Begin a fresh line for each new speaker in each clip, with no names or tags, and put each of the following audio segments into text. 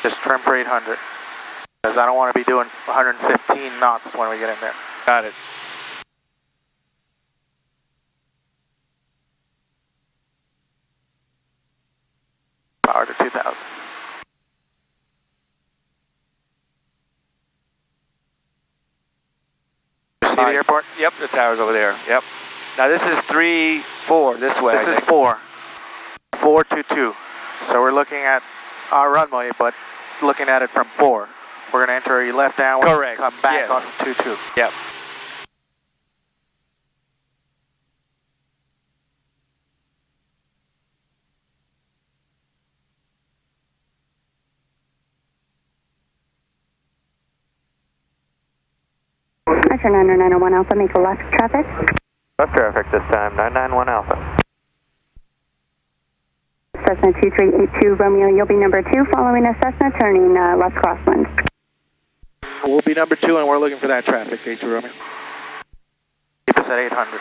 Just trim for 800. Because I don't want to be doing 115 knots when we get in there.
Got it.
Power to 2000. You see the airport?
Yep, the tower's over there. Yep. Now this is 3-4 this way.
This is 422. So we're looking at our runway, but looking at it from 4. We're going to enter a left downwind.
Correct.
Come back
Yes.
on 22.
Yep.
Archer 901 Alpha, make a left traffic.
Left traffic this time, 991 Alpha.
Cessna 2382 Romeo, you'll be number 2 following a Cessna turning left crosswind.
We'll be number 2 and we're looking for that traffic, H2 Romeo. Keep us at 800.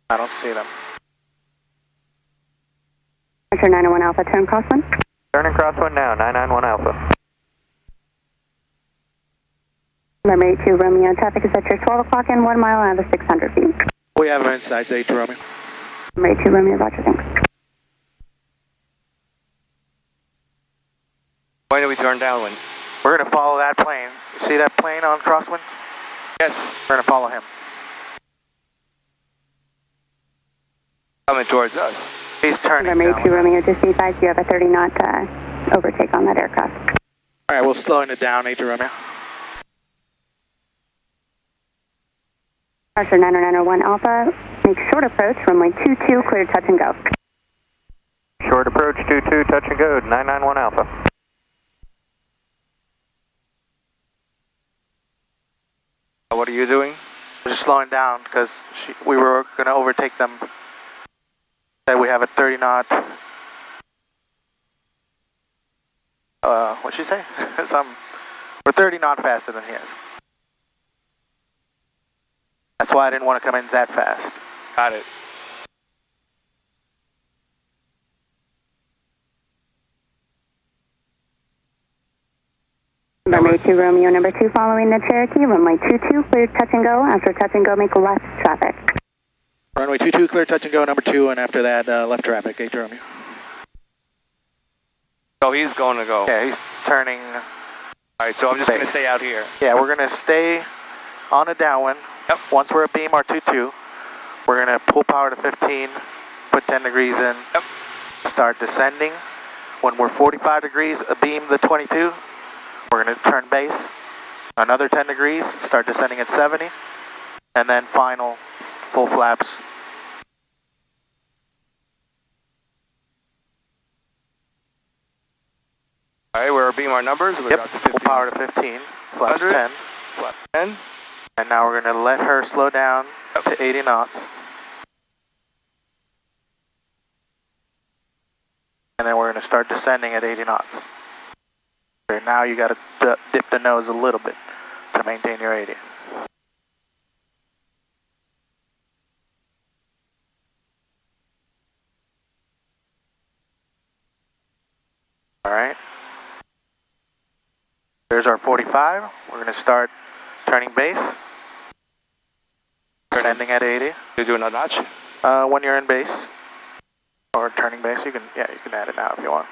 I don't see them.
Archer 901 Alpha, turn crosswind.
Turning crosswind now, 991 Alpha.
Number 82 Romeo, traffic is at your 12 o'clock and 1 mile out of 600 feet.
We have them inside, H2 Romeo.
Number 82 Romeo, roger, thanks.
Why do we turn downwind?
We're going to follow that plane. You see that plane on crosswind?
Yes.
We're going to follow him.
Coming towards us.
He's turning.
Number 82 Romeo, just be advised you have a 30 knot overtake on that aircraft.
All right, we'll slowing it down, H2 Romeo.
Archer 901 Alpha, make short approach, runway 22, clear touch and go.
Short approach, 22, touch and go, 991 Alpha.
What are you doing?
We're just slowing down because we were going to overtake them. Said we have a 30 knot. What'd she say? We're 30 knot faster than he is. That's why I didn't want to come in that fast.
Got it.
Number 82 Romeo, number 2 following the Cherokee, runway 22, clear touch and go. After touch and go, make left traffic.
Runway 22, clear touch and go, number 2, and after that, left traffic, H2 Romeo.
So he's going to go.
Yeah, he's turning.
All right, so I'm just going to stay out here.
Yeah, we're going to stay on a downwind.
Yep.
Once we're at beam R22, we're going to pull power to 15, put 10 degrees in,
Yep.
start descending. When we're 45 degrees abeam the 22, we're going to turn base, another 10 degrees, start descending at 70, and then final full flaps.
All right, we're being our numbers. We're
Yep,
out to
full
15.
power to 15, flaps
100.
10.
Flap 10.
And now we're going to let her slow down to 80 knots. And then we're going to start descending at 80 knots. Okay, now you got to dip the nose a little bit to maintain your 80. All right. There's our 45. We're going to start turning base. Descending at 80.
You do another notch?
When you're in base or turning base, you can add it now if you want.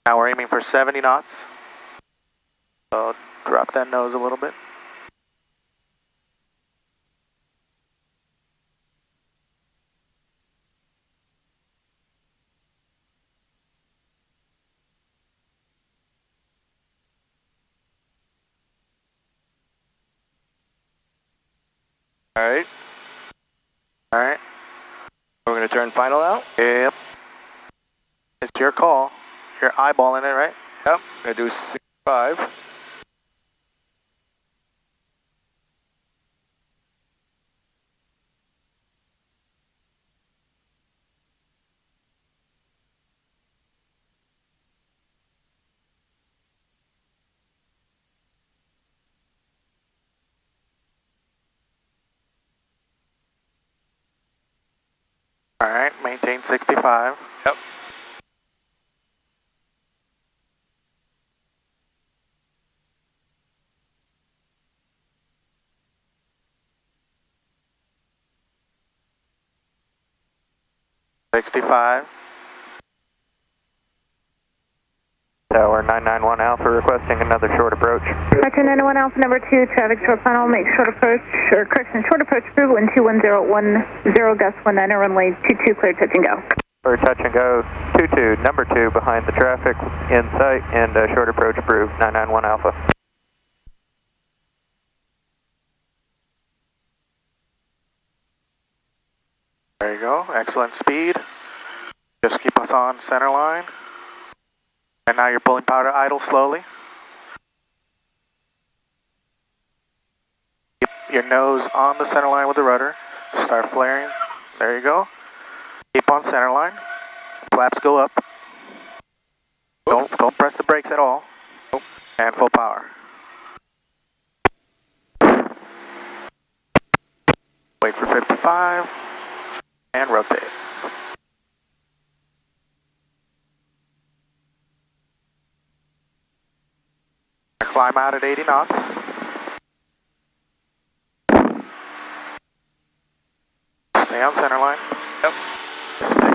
Now we're aiming for 70 knots. So drop that nose a little bit.
All right.
All right.
We're going to turn final out?
Yep. It's your call. You're eyeballing it, right?
Yep. Going to do 65.
All right, maintain 65.
Yep.
Tower 991 Alpha requesting another short approach.
Vector 901 Alpha number 2, traffic short final, make short approach, or correction, short approach approval, wind 21010, gust 19, runway 22, clear touch and go.
Clear touch and go, 22, number 2 behind the traffic, in sight, and short approach approved, 991 Alpha.
There you go, excellent speed. Just keep us on center line. And now you're pulling power to idle slowly. Keep your nose on the center line with the rudder. Start flaring. There you go. Keep on center line. Flaps go up. Don't press the brakes at all. And full power. Wait for 55. And rotate. Climb out at 80 knots. Stay on center line.
Yep.
Stay.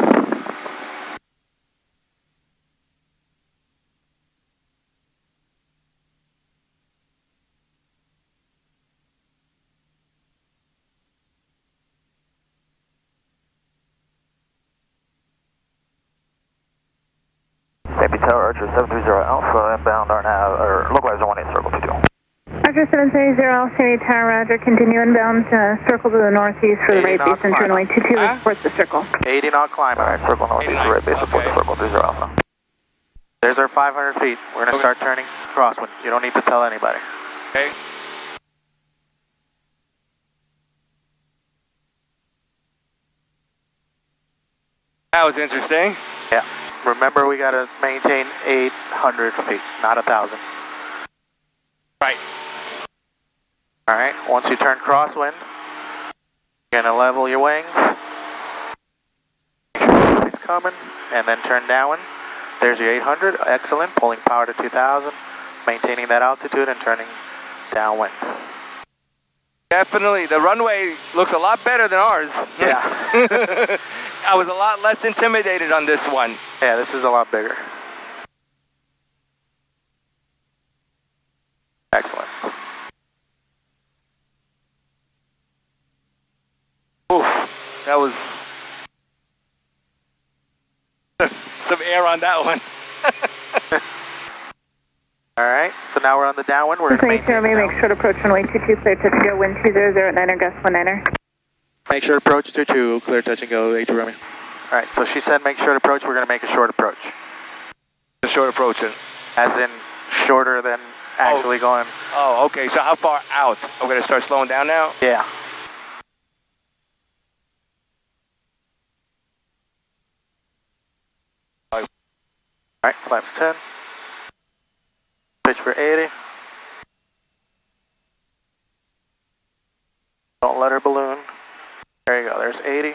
Safety Tower Archer 730 Alpha, inbound RNAV, or localizer 18 circle 22.
Archer 730 Alpha, Safety Tower, roger, continue inbound, circle to the northeast for the
80
right base
knots
and
climb.
runway 22, report the circle.
80 knot climb.
Alright, circle northeast,
89.
right base, support the
Okay.
circle 30 Alpha.
There's our 500 feet. We're going to start turning crosswind. You don't need to tell anybody.
Okay. That was interesting.
Yeah. Remember, we got to maintain 800 feet, not 1,000.
Right.
All right. Once you turn crosswind, you're going to level your wings. He's coming, and then turn downwind. There's your 800. Excellent. Pulling power to 2,000, maintaining that altitude and turning downwind.
Definitely. The runway looks a lot better than ours.
Yeah.
I was a lot less intimidated on this one.
Yeah, this is a lot bigger. Excellent.
Oof, that was some air on that one.
All right, so now we're on the downwind. We're going to
Make sure
maintain
we make short approach, runway 22, clear touch and go, wind 2009, gust 19.
Make sure to approach 22, clear touch and go, 82 Romeo. All right, so she said make short approach. We're going to make a short approach.
The short approaching.
As in shorter than actually going.
Oh, okay. So how far out? I'm going to start slowing down now?
Yeah. All right, flaps 10. Pitch for 80. Don't let her balloon. There you go, there's 80.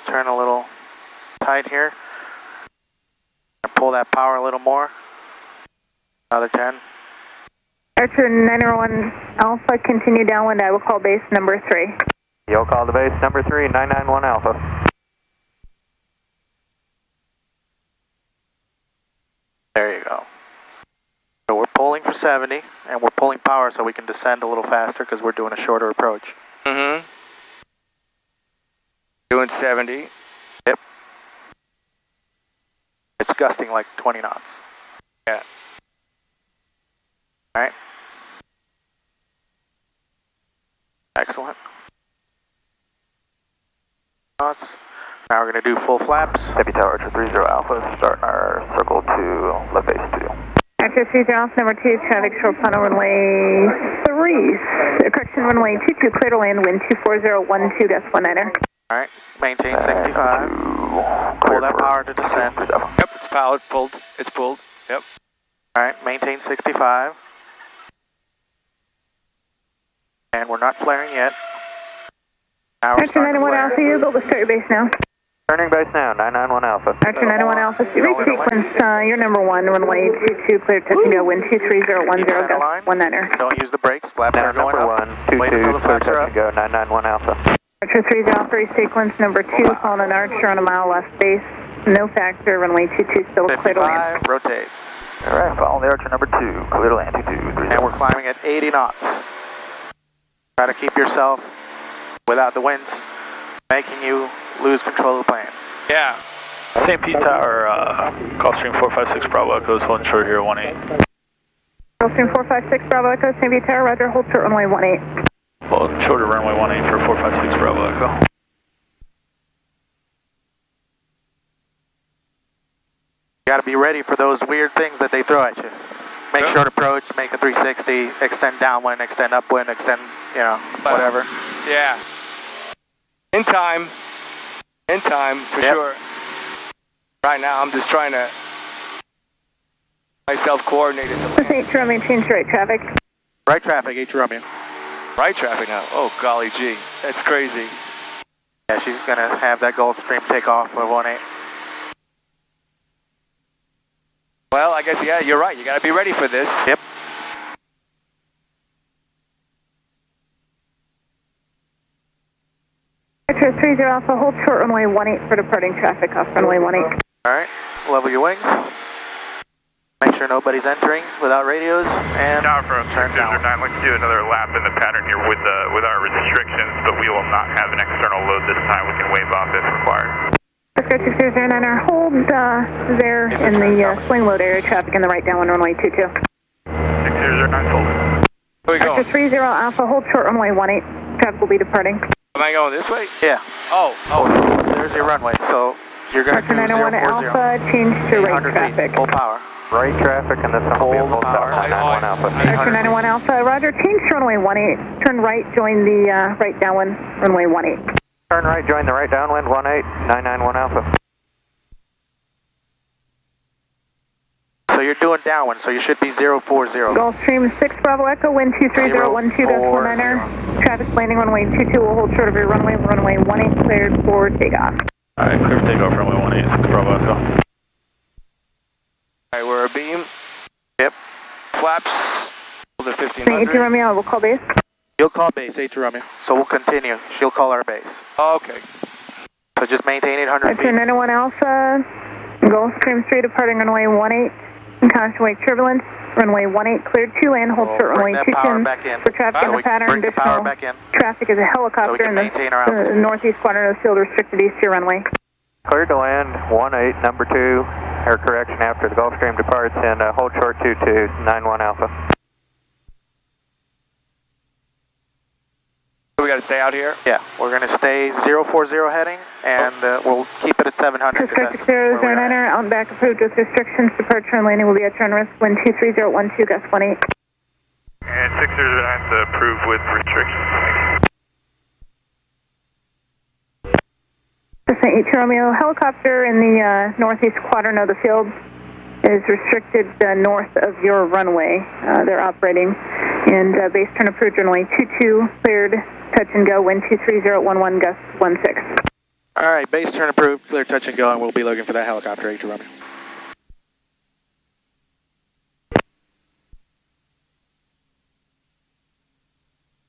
Turn a little tight here. Pull that power a little more. Another 10.
Archer 901 Alpha, continue downwind. I will call base number 3.
You'll call the base number 3, 991 Alpha.
There you go. So we're pulling for 70, and we're pulling power so we can descend a little faster because we're doing a shorter approach.
Mm-hmm. Doing 70.
Yep. It's gusting like 20 knots.
Yeah.
All right. Excellent. Knots. Now we're going to do full flaps.
Safety Tower Archer 30 Alpha, starting our circle to left base studio.
Archer 30 Alpha, number 2, traffic short final, runway 3. Correction, runway 22, clear to land, wind 24012, gust 19.
All right. Maintain 65. Pull that power to descend.
Yep, it's powered, pulled. It's pulled. Yep.
All right. Maintain 65. And we're not flaring yet.
Archer 91 Alpha, you able to start your base now?
Turning base now, 991 Alpha.
Archer 91 Alpha, resequence, you're number 1, runway 22, clear touch and go, wind 23010, gust 19er.
Don't use the brakes, flaps are going
number
up.
1, 22,
Wait until the
clear
flaps
touch
are
and go, 991 Alpha.
Archer 30 Alpha, resequence, number 2, calling an Archer on a mile left base. No factor, runway 22, still clear to land.
55, rotate.
Alright, follow the Archer number 2, clear to land, 2230.
And we're climbing at 80 knots. Try to keep yourself without the winds making you lose control of the plane.
Yeah.
St. Pete Tower, Gulfstream 456 Bravo Echoes, holding short here, 18.
Gulfstream 456 Bravo Echo, St. Pete Tower, roger, hold short runway 18.
Hold shorter runway 18 for 456 Bravo Echo.
You got to be ready for those weird things that they throw at you. Make short approach, make a 360, extend downwind, extend upwind, extend, whatever.
Yeah. In time, for sure. Right now, I'm just trying to myself coordinated.
H Romeo, change to right traffic.
Right traffic, H Romeo.
Right traffic now. Oh, golly gee. That's crazy.
Yeah, she's going to have that Gulfstream take off with 18.
Well, I guess, yeah, you're right. You got to be ready for this.
Yep.
Archer 30 Alpha, hold short runway 18 for departing traffic off runway 18.
Alright, level your wings. Make sure nobody's entering without radios, and
Tower from
turn down.
609, let's do another lap in the pattern here with our restrictions, but we will not have an external load this time. We can wave off if required.
Oscar 6009, hold there in the swing load area, traffic in the right downwind runway 22.
6009, hold.
Where we
Archer
going?
30 Alpha, hold short runway 18. Traffic will be departing.
Am I going this way?
Yeah.
Oh.
There's your runway, so you're going to
Archer
do
91
040.
Alpha, change to right
800
traffic.
feet, full power.
Right traffic and this one will be a full stop, 991 Alpha.
Archer 91 Alpha, roger, change to runway 18. Turn right, join the right downwind runway 18.
Turn right, join the right downwind, 18, 991 Alpha.
So you're doing downwind, so you should be 040.
Gulfstream 6 Bravo Echo, wind 23012.19. Traffic landing runway 22 will hold short of your runway 18 cleared for takeoff.
Alright, clear for takeoff runway 18, 6 Bravo Echo.
Alright, we're a beam.
Yep.
Flaps. Hold at
St.
1500.
Romeo, we'll call base.
You'll call base, H Romeo. So we'll continue. She'll call our base.
Oh, okay.
So just maintain 800
Archer
feet.
91 Alpha, Gulfstream 3 departing runway 18. Caution wake turbulence, runway 18 cleared to land, hold short
Bring
runway
that power
22
back in.
for traffic in
So
the
we can
pattern.
bring the power
Additional
back in.
traffic is a
So we
helicopter
can
in
maintain our
the
altitude.
northeast quadrant of the field, restricted east to your runway.
Cleared to land, 18, number 2, air correction after the Gulfstream departs, and hold short 22, 91 Alpha.
We got to stay out here?
Yeah, we're going to stay 040 heading, and we'll keep it at 700.
Cisco 6009er, out and back approved with restrictions. Departure and landing will be at turn risk, wind 23012, gust 18.
And 609 to approve with restrictions.
St. H Romeo, helicopter in the northeast quadrant of the field is restricted north of your runway. They're operating, and base turn approved runway 22 cleared, touch and go, wind 23011, gust 16.
All right, base turn approved, clear touch and go, and we'll be looking for that helicopter, H Romeo.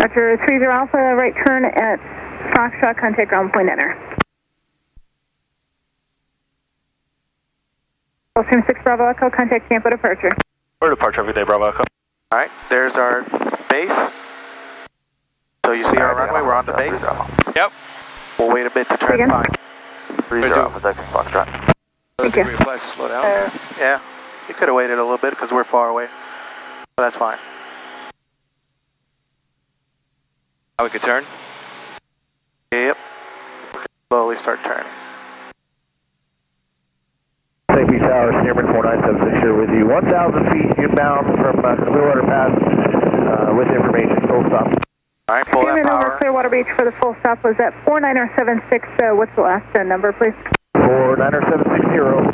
Archer 30 Alpha, right turn at Foxtrot, contact ground point enter. Gulfstream 6 Bravo Echo, contact Tampa departure.
We're departure every day, Bravo Echo.
All right, there's our base. So you see our runway, we're on the base.
Yep.
We'll wait a bit to try
Again?
to find.
30 Alpha, Texas Foxtrot.
Thank you.
Flash to slow down.
Yeah, you could have waited a little bit because we're far away. But that's fine.
Now we could turn.
Yep. Slowly start turning.
St. Pete Tower, Sierra 4976 here with you. 1,000 feet inbound from Clearwater Pass with information. Full stop.
All right, pull that
Over
power.
Clearwater Beach for the full stop was at 49076. What's the last number, please?
49760.
All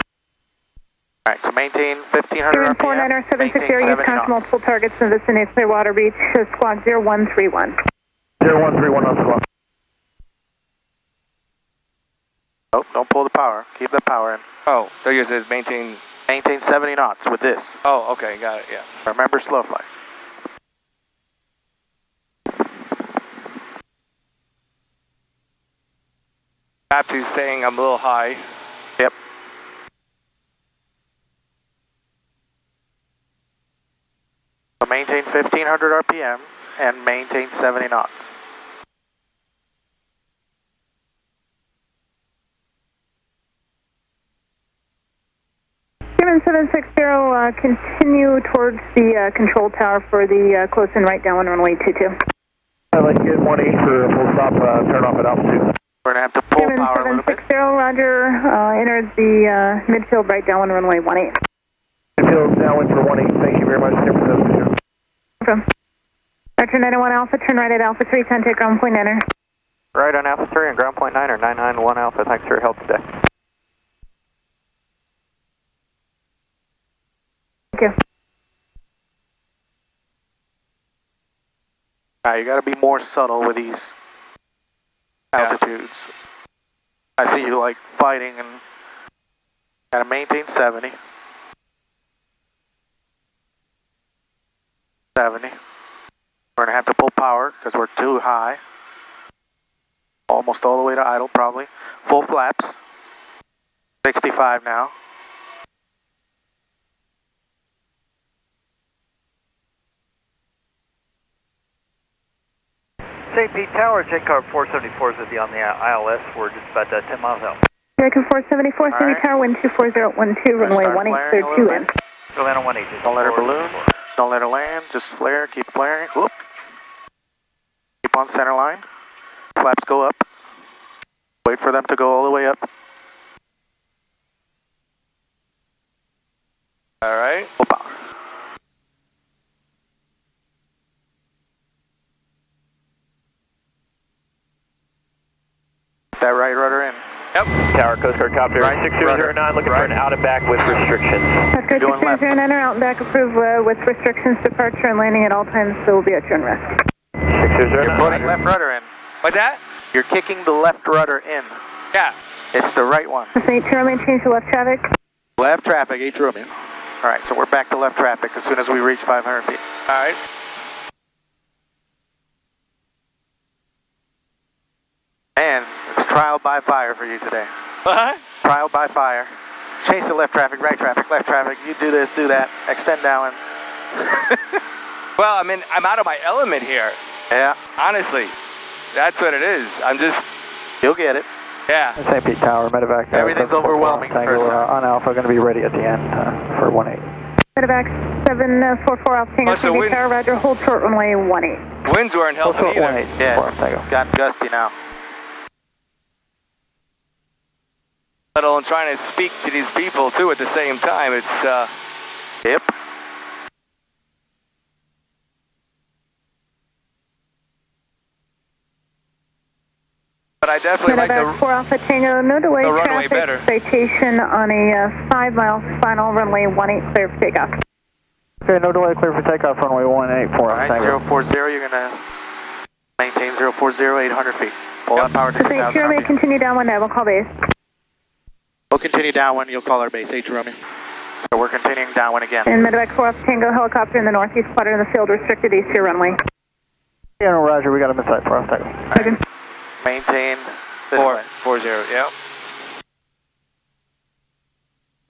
right, so maintain 1500
Here in
RPM.
49076
maintain
area, you've
70
conquered
knots.
multiple targets in the vicinity of Clearwater Beach. Squawk 0131.
0131 on squawk.
Oh, don't pull the power. Keep the power in.
Oh, so yours says maintain.
Maintain 70 knots with this.
Oh, okay, got it, yeah.
Remember slow flight.
Perhaps he's saying I'm a little high.
Yep. So maintain 1500 RPM and maintain 70 knots.
German 760, continue towards the control tower for the close in right downwind runway 22.
I'd like to get 18 for a full stop, turn off at altitude.
We're going to have to pull
German
power a little bit.
760, roger, enter the midfield right downwind runway 18.
Midfield downwind for 18, thank you very much, German 760.
From Vector 901 Alpha, turn right at Alpha 3, contact ground point 9er.
Right on Alpha 3 and ground point 9 or 991 Alpha, thanks for your help today.
Thank you.
You got to be more subtle with these altitudes. I see you like fighting and got to maintain 70. 70. We're going to have to pull power because we're too high. Almost all the way to idle probably. Full flaps. 65 now.
St. Pete Tower, jet car 474 is going to be on the ILS. We're just about 10 miles out.
American 474, St. Pete Tower, wind 24012, runway 18, clear 2 in.
Go land on 18.
Don't let her balloon. Don't let her land. Just flare. Keep flaring. Whoop. Keep on center line. Flaps go up. Wait for them to go all the way up.
All right.
Full power. That right rudder in.
Yep.
Tower, Coast Guard copy.
Right,
6009, looking for an out and back with restrictions.
Coast Guard
Doing left.
6009, out and back approved with restrictions, departure and landing at all times, so we'll be at your own risk.
6009.
You're putting left rudder in.
What's that?
You're kicking the left rudder in.
Yeah.
It's the right one.
St. 8 Romeo, change to left traffic.
Left traffic, 8 Romeo. All right, so we're back to left traffic as soon as we reach 500 feet.
All right.
Man, it's trial by fire for you today.
What?
Trial by fire. Chase the left traffic, right traffic, left traffic. You do this, do that. Extend down.
Well, I mean, I'm out of my element here.
Yeah,
Honestly, that's what it is. I'm just,
you'll get it.
yeah.
St. Pete Tower, medevac.
Everything's overwhelming
Tango,
first time.
on Alpha, going to be ready at the end for 18.
Medevac 744 Alpha Tango,
Oh, so
St. Pete
winds-
Tower, roger, hold short runway 18.
Winds weren't helping either.
Yeah,
for Tango.
it's gotten gusty now.
Let alone trying to speak to these people too at the same time. It's,
Yep.
but I definitely like
Medevac
the
4 Alpha Tango, no delay
the runway
traffic
better.
citation on a 5-mile final runway 18, clear for takeoff.
Okay, no delay, clear for takeoff, runway 18 for
All right,
Tango.
040, you're going to maintain 040, 800 feet. Pull that power to
St.
2,000
Jeremy,
RPM.
continue downwind, I will call base.
We'll continue downwind, you'll call our base, 8 Romeo. So we're continuing downwind again.
And Medevac 4 Alpha Tango, helicopter in the northeast quadrant of the field, restricted east to your runway.
Yeah, no, roger, we got a mid-sight for Tango.
Okay.
Maintain this way.
40, yeah.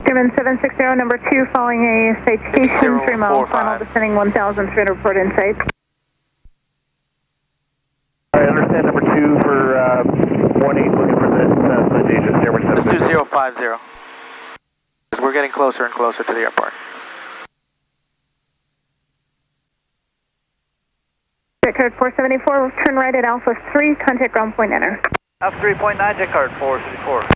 German 760, number 2, following a citation, 3 mile
045.
final, descending 1,300, report insight.
I understand number 2 for 18, looking for this citation, German
Let's do
760.
050. Because we're getting closer and closer to the airport.
Jet card 474, turn right at Alpha 3, contact ground point enter.
Alpha 3.9, jet card 474.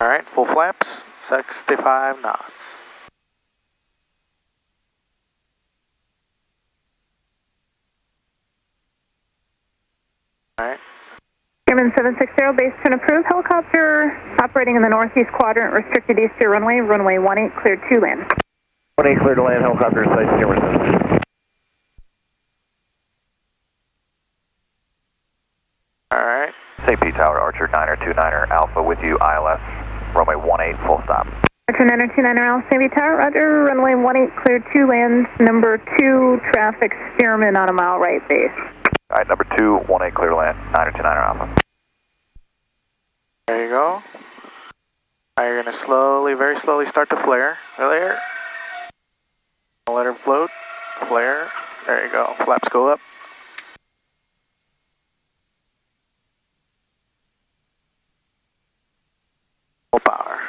All right, full flaps, 65 knots. All right.
German 760, base turn approved, helicopter operating in the northeast quadrant, restricted east to your runway 18, cleared to land.
18 clear to land, helicopter site, German 760.
All right.
AP Tower, Archer 929er Alpha with you, ILS, runway 18, full stop.
Archer 929er Alpha, Navy Tower, Roger, runway 18, cleared 2 lands, number 2, traffic Stearman on a mile right base.
Alright, number 2, 18 clear land, 929er Alpha.
There you go. Now you're going to slowly, very slowly start to flare. Flare. Let her float. Flare. There you go. Flaps go up. Full power.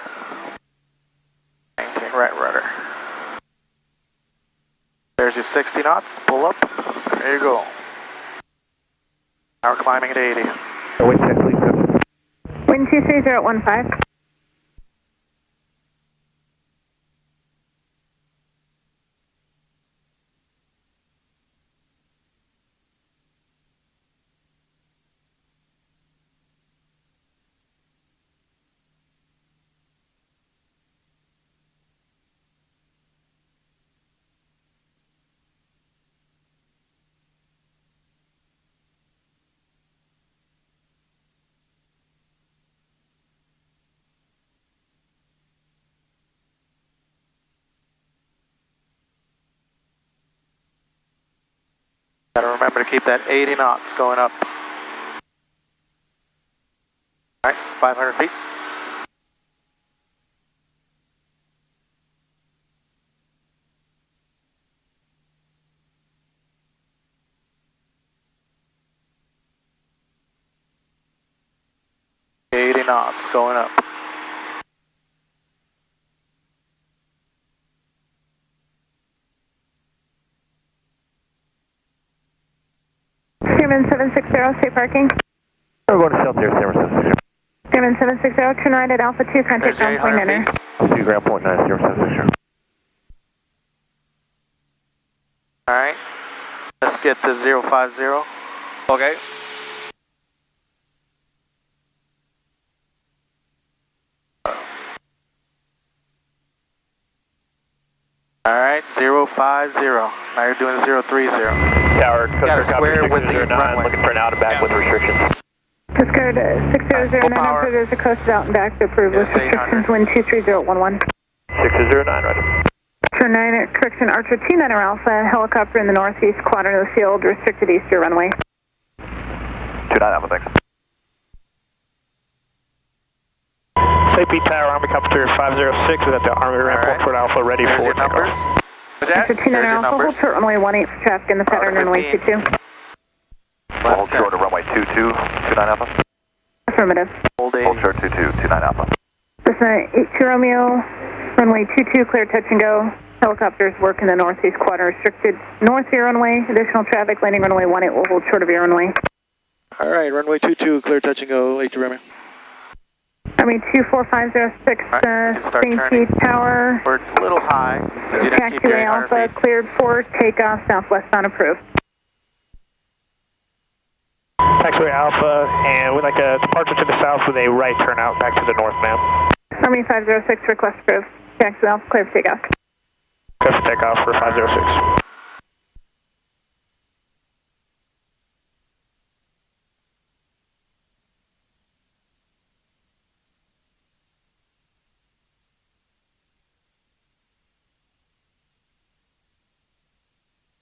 Maintain right rudder. There's your 60 knots. Pull up. There you go. Now we're climbing at 80.
Wind check, please.
Wind 23015.
Gotta remember to keep that 80 knots going up. Alright, 500 feet. Knots going up.
Stearman 760, safe parking.
We're going to shelter, San Francisco.
Stearman 760, turn right at Alpha 2, contact ground point enter.
2 ground point 9, San Francisco.
Alright, let's get to 050.
Okay.
Alright, 050. Now you're doing 030.
Tower,
Gotta square with the runway.
Looking for an out and back with restrictions.
Coast Guard 6009, approved as a coast out and back to approve with restrictions, wind 23011.
6009, right.
Archer 9, correction, Archer 29er Alpha, helicopter in the northeast quadrant of the field, restricted east to your runway.
29 Alpha, thanks.
AP Tower, Army Copter 506 is at the Army ramp,
Right.
Fort Alpha, ready
There's
for
your numbers.
takeoff.
Is that?
Archer 29er
There's your
Alpha, hold
numbers.
short runway 18 for traffic in the pattern, runway 22.
Hold short to runway 22, 29 Alpha.
Affirmative.
Hold 80.
Hold short 22, 29 Alpha.
Cessna 82 Romeo, runway 22, clear touch and go. Helicopters work in the northeast quadrant, restricted north of your runway. Additional traffic, landing runway 18 will hold short of your runway.
Alright, runway 22, clear touch and go, 8 to Romeo.
Army 24506, St. Pete Tower.
We're a little high, because you didn't keep your
Taxiway
800
Alpha,
feet.
cleared for takeoff, southwestbound approved.
Taxiway Alpha, and we'd like a departure to the south with a right turnout back to the north, ma'am.
Army 506, request approved. Taxiway Alpha, clear for takeoff.
Clear for takeoff for 506.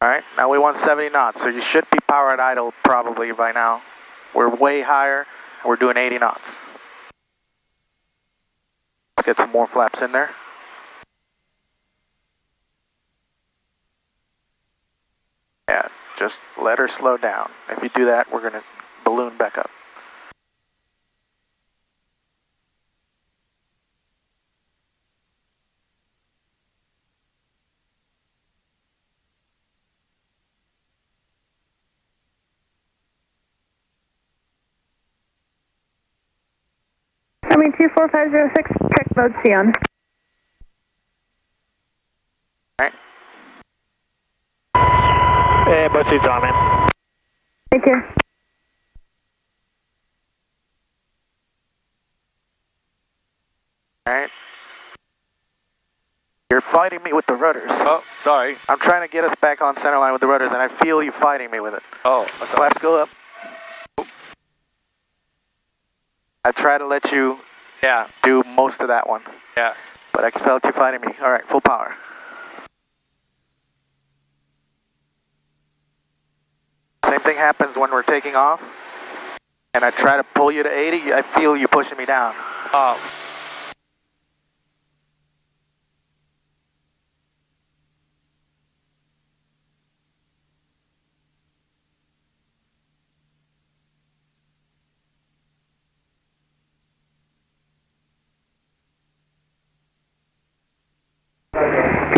Alright, now we want 70 knots, so you should be power at idle probably by now. We're way higher, and we're doing 80 knots. Let's get some more flaps in there. Yeah, just let her slow down. If you do that, we're going to balloon back up.
Army 24506, check mode C on.
Alright.
And both seats on, man.
Thank you.
Alright. You're fighting me with the rudders.
Oh, sorry.
I'm trying to get us back on center line with the rudders, and I feel you fighting me with it.
Oh, sorry.
Flaps go up. I try to let you do most of that one.
Yeah.
But I felt you fighting me. All right, full power. Same thing happens when we're taking off. And I try to pull you to 80, I feel you pushing me down.
Oh.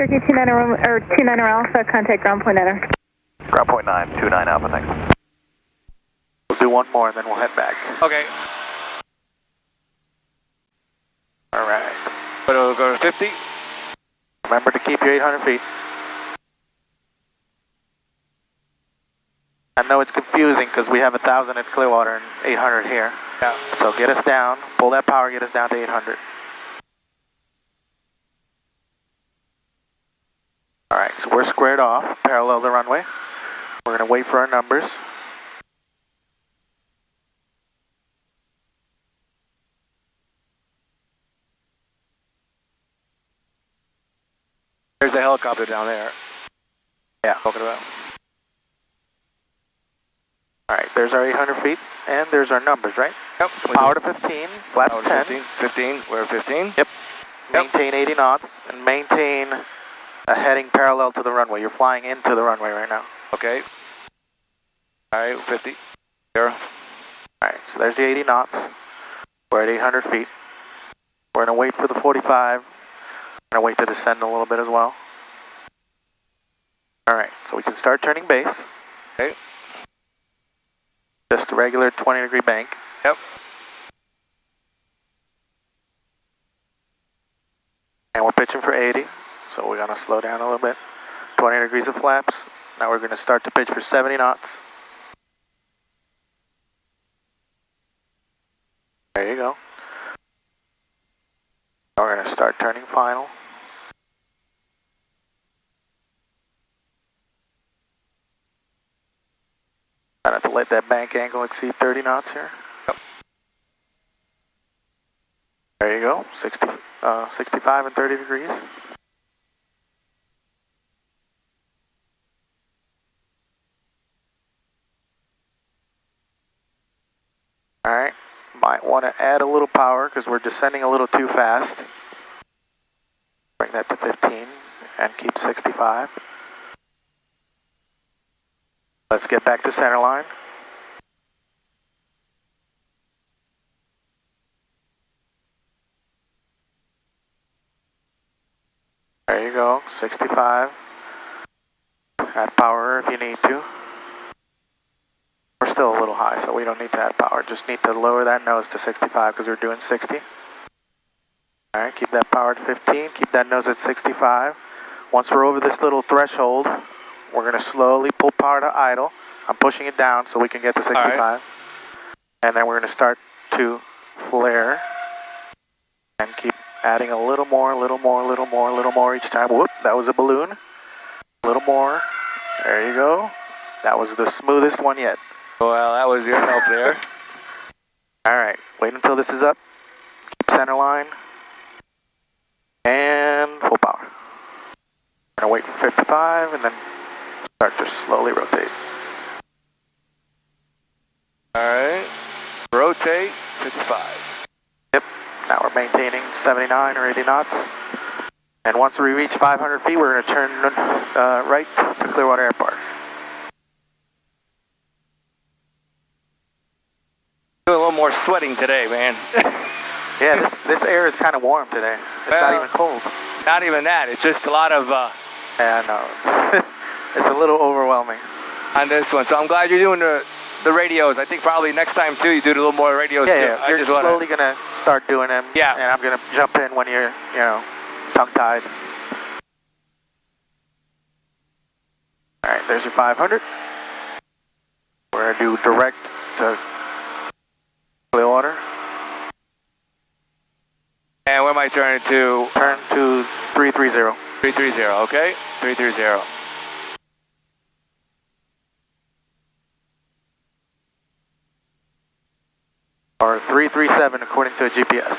Turkey 29 Alpha, contact ground point enter.
Ground point 9, 29 Alpha, thanks.
We'll do one more, then we'll head back.
Okay.
All right.
But it'll go to 50.
Remember to keep your 800 feet. I know it's confusing because we have 1,000 at Clearwater and 800 here.
Yeah.
So get us down, pull that power, get us down to 800. All right, so we're squared off, parallel the runway. We're going to wait for our numbers.
There's the helicopter down there.
Yeah.
Talking about.
All right, there's our 800 feet, and there's our numbers, right?
Yep.
So power to 15, flaps 10.
15, we're at 15.
Yep. Maintain 80 knots, and maintain a heading parallel to the runway. You're flying into the runway right now.
Okay. All right, 50. 0.
All right, so there's the 80 knots. We're at 800 feet. We're going to wait for the 45. We're going to wait to descend a little bit as well. All right, so we can start turning base.
Okay.
Just a regular 20-degree bank.
Yep.
And we're pitching for 80, so we're going to slow down a little bit. 20 degrees of flaps. Now we're going to start to pitch for 70 knots. There you go. Now we're going to start turning final. Try not to let that bank angle exceed 30 knots here.
Yep.
There you go, 65 and 30 degrees. All right, might want to add a little power because we're descending a little too fast. Bring that to 15 and keep 65. Let's get back to center line. There you go, 65. Add power if you need to. We're still a little high, so we don't need to add power. Just need to lower that nose to 65 because we're doing 60. All right, keep that power at 15. Keep that nose at 65. Once we're over this little threshold, we're going to slowly pull power to idle. I'm pushing it down so we can get to 65. Right. And then we're going to start to flare and keep adding a little more each time. Whoop, that was a balloon. A little more. There you go. That was the smoothest one yet.
Well, that was your help there.
All right, wait until this is up. Keep center line. And full power. We're going to wait for 55 and then start to slowly rotate.
All right, rotate 55.
Yep, now we're maintaining 79 or 80 knots. And once we reach 500 feet, we're going to turn right to Clearwater Airport.
Doing a little more sweating today, man.
Yeah, this air is kind of warm today. It's not even cold.
Not even that. It's just a lot of...
Yeah, I know. It's a little overwhelming.
On this one. So I'm glad you're doing the radios. I think probably next time, too, you do a little more radios, too.
Yeah, you're slowly going to start doing them.
Yeah.
And I'm going to jump in when you're, tongue-tied. All right, there's your 500. We're going to do direct to Clearwater.
And where am I turning to?
Turn to 330.
330, okay? 330.
Or 337 according to a GPS.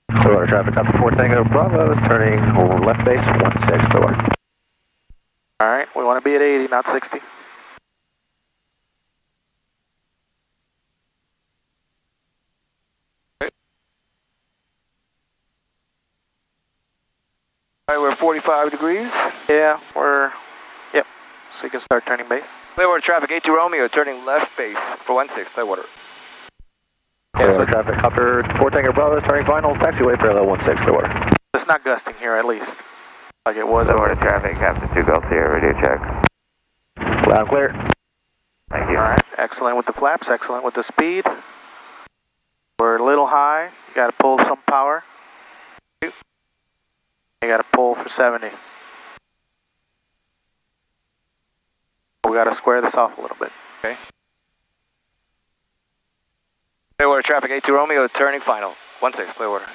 Clearwater traffic up to 4 Tango Bravo, turning left base 16 Clearwater.
Alright, we want to be at 80, not 60.
All right, we're 45 degrees.
Yeah, yep. So you can start turning base.
Clearwater traffic, 82 Romeo, turning left base for 16 Clearwater.
Clearwater traffic, Hopper 4 Tango Bravo, turning final, taxiway parallel 16 Clearwater.
It's not gusting here at least, like it was.
Clearwater traffic, Captain 2 Gulf Sierra, radio check.
Loud and clear.
Thank you.
Alright, excellent with the flaps, excellent with the speed. We're a little high, you gotta pull some power. You gotta pull for 70. We gotta square this off a little bit.
Okay. Clearwater traffic, 82 Romeo, turning final, 16 Clearwater.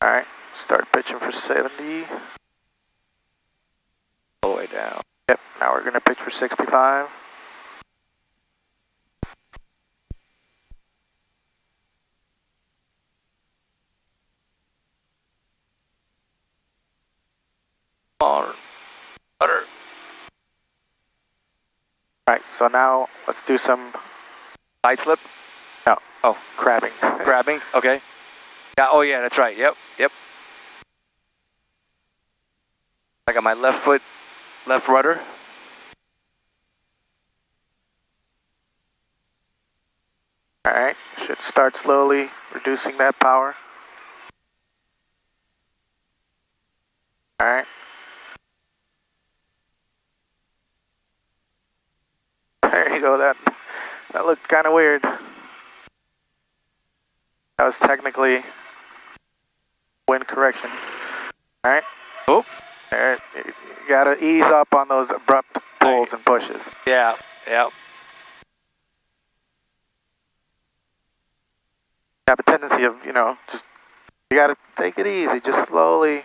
Alright, start pitching for 70.
All the way down.
Yep, now we're gonna pitch for 65.
On. Butter.
Alright, so now let's do some,
Side slip.
no,
Oh,
crabbing.
grabbing. Okay. Yeah. Oh, yeah. That's right. Yep. Yep. I got my left foot, left rudder.
Alright, should start slowly reducing that power. Alright. There you go, that looked kind of weird. That was technically wind correction. Alright.
Oh.
There, you gotta ease up on those abrupt pulls and pushes.
Yeah. Yeah.
Have a tendency of, just, you gotta take it easy, just slowly